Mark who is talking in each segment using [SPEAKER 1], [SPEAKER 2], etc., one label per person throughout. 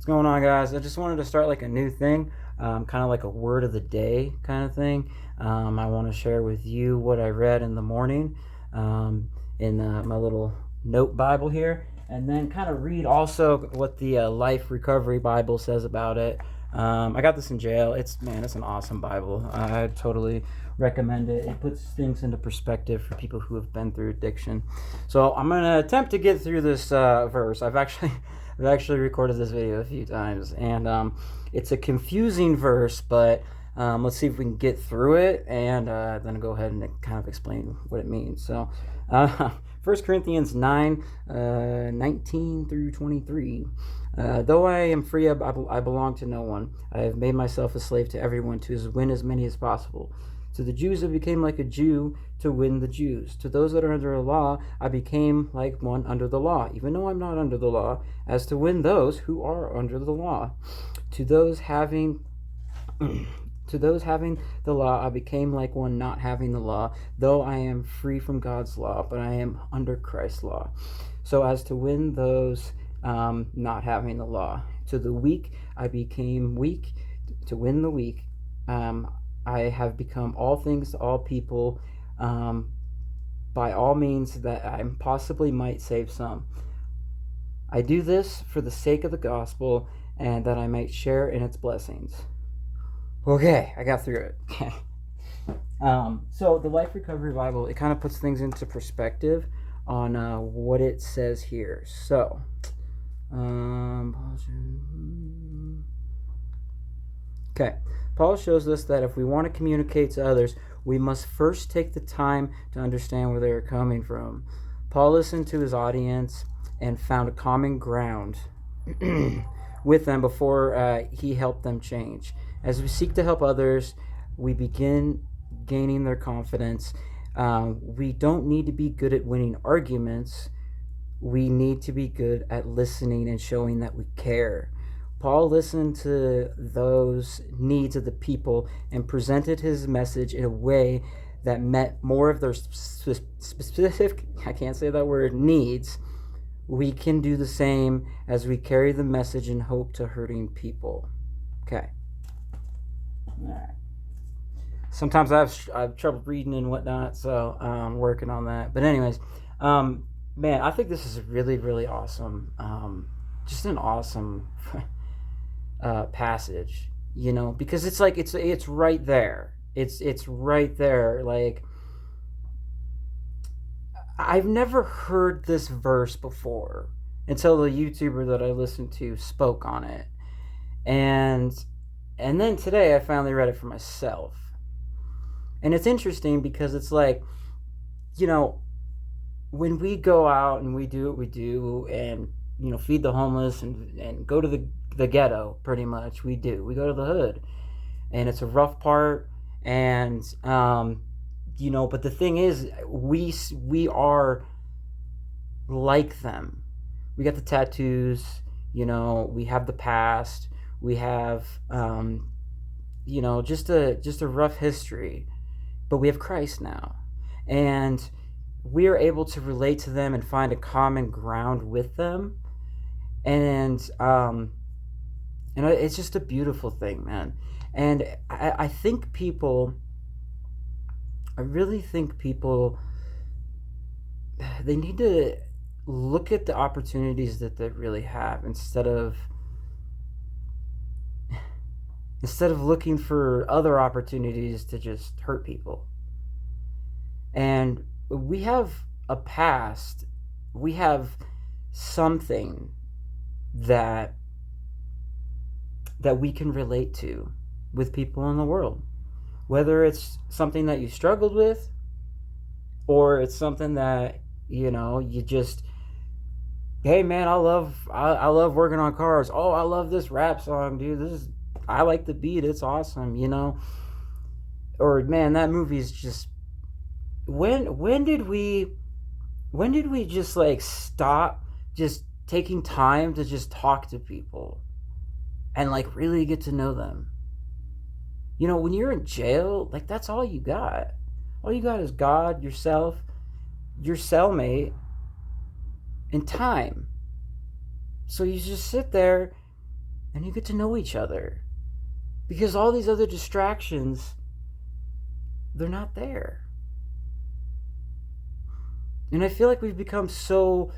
[SPEAKER 1] going on, guys? I just wanted to start like a new thing, kind of like a word of the day kind of thing. I want to share with you what I read in the morning um, in my little note Bible here, and then kind of read also what the Life Recovery Bible says about it. I got this in jail. It's an awesome Bible. I totally recommend it. It puts things into perspective for people who have been through addiction. So I'm gonna attempt to get through this verse. I've actually recorded this video a few times, and it's a confusing verse, but let's see if we can get through it, and then I'll go ahead and kind of explain what it means. So, 1 Corinthians 9, 19 through 23. Though I am free, I belong to no one. I have made myself a slave to everyone to win as many as possible. To the Jews, I became like a Jew to win the Jews. To those that are under the law, I became like one under the law, even though I'm not under the law, as to win those who are under the law. To those having to those having the law, I became like one not having the law, though I am free from God's law, but I am under Christ's law, so as to win those not having the law. To the weak, I became weak to win the weak. I have become all things to all people, by all means that I possibly might save some. I do this for the sake of the gospel and that I might share in its blessings. Okay, I got through it. Okay. So the Life Recovery Bible, it kind of puts things into perspective on what it says here. So, okay. Paul shows us that if we want to communicate to others, we must first take the time to understand where they are coming from. Paul listened to his audience and found a common ground with them before he helped them change. As we seek to help others, we begin gaining their confidence. We don't need to be good at winning arguments. We need to be good at listening and showing that we care. Paul listened to those needs of the people and presented his message in a way that met more of their specific, I can't say that word, needs. We can do the same as we carry the message in hope to hurting people. Okay. All right. Sometimes I have trouble reading and whatnot, so I'm working on that. But anyways, man, I think this is really, really awesome. Just an awesome passage, because it's like it's right there. It's right there. Like, I've never heard this verse before until the YouTuber that I listened to spoke on it, and then today I finally read it for myself. And it's interesting because it's like, when we go out and we do what we do and feed the homeless and go to the ghetto, pretty much we go to the hood, and it's a rough part, and but the thing is, we are like them. We got the tattoos, we have the past, we have just a rough history, but we have Christ now, and we are able to relate to them and find a common ground with them, and it's just a beautiful thing, man. And I think I really think people, they need to look at the opportunities that they really have instead of looking for other opportunities to just hurt people. And we have a past, we have something that we can relate to with people in the world, whether it's something that you struggled with, or it's something that you just, hey man, I love working on cars. Oh, I love this rap song, dude. I like the beat, it's awesome. Or man, that movie is just, when did we just like stop just taking time to just talk to people and like really get to know them? When you're in jail, like, that's all you got. All you got is God, yourself, your cellmate, and time. So you just sit there and you get to know each other. Because all these other distractions, they're not there. And I feel like we've become so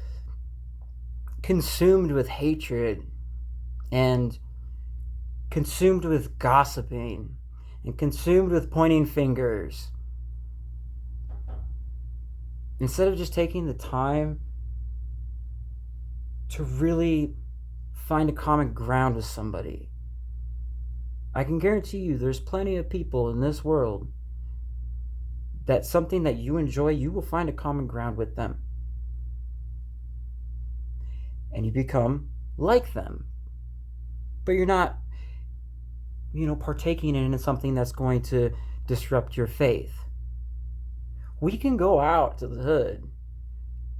[SPEAKER 1] consumed with hatred and consumed with gossiping and consumed with pointing fingers, instead of just taking the time to really find a common ground with somebody. I can guarantee you there's plenty of people in this world that something that you enjoy, you will find a common ground with them. And you become like them. But you're not, partaking in something that's going to disrupt your faith. We can go out to the hood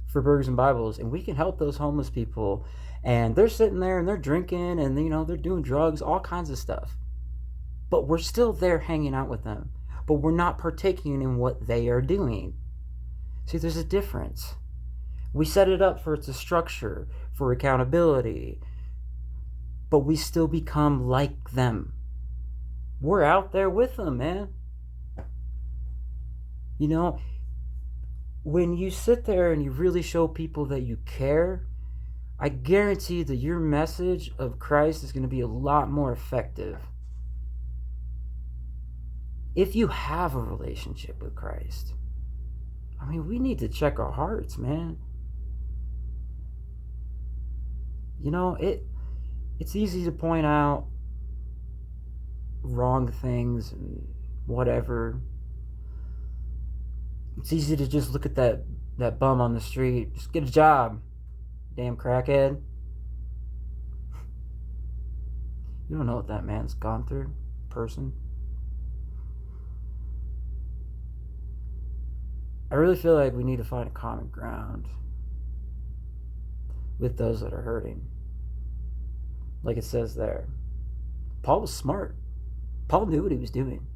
[SPEAKER 1] for Burgers and Bibles, and we can help those homeless people. And they're sitting there and they're drinking and, they're doing drugs, all kinds of stuff. But we're still there hanging out with them. But we're not partaking in what they are doing. See, there's a difference. We set it up for it's a structure, for accountability, but we still become like them. We're out there with them, man. When you sit there and you really show people that you care, I guarantee that your message of Christ is going to be a lot more effective. If you have a relationship with Christ, we need to check our hearts, man. It's easy to point out wrong things and whatever. It's easy to just look at that bum on the street. Just get a job, damn crackhead. You don't know what that man's gone through, person. I really feel like we need to find a common ground with those that are hurting. Like it says there. Paul was smart. Paul knew what he was doing.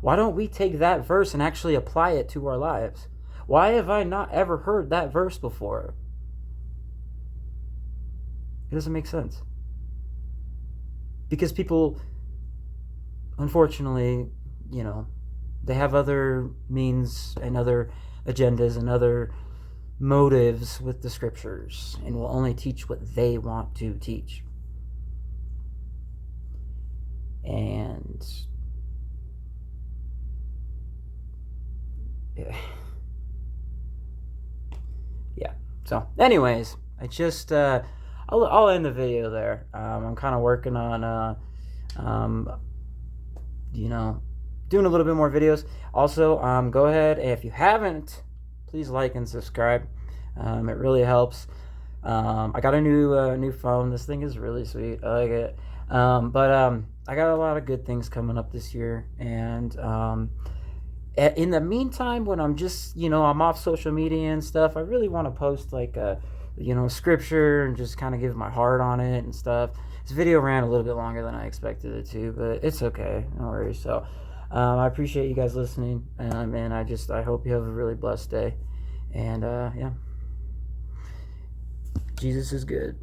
[SPEAKER 1] Why don't we take that verse and actually apply it to our lives? Why have I not ever heard that verse before? It doesn't make sense. Because people, unfortunately, they have other means and other agendas and other motives with the scriptures and will only teach what they want to teach. And yeah. So anyways, I just I'll end the video there. I'm kind of working on doing a little bit more videos. Also, go ahead, if you haven't, please like and subscribe. It really helps. I got a new phone. This thing is really sweet. I like it. But I got a lot of good things coming up this year. And in the meantime, when I'm just, I'm off social media and stuff, I really want to post like scripture and just kind of give my heart on it and stuff. This video ran a little bit longer than I expected it to, but it's okay. No worries. So I appreciate you guys listening. And I hope you have a really blessed day. And yeah, Jesus is good.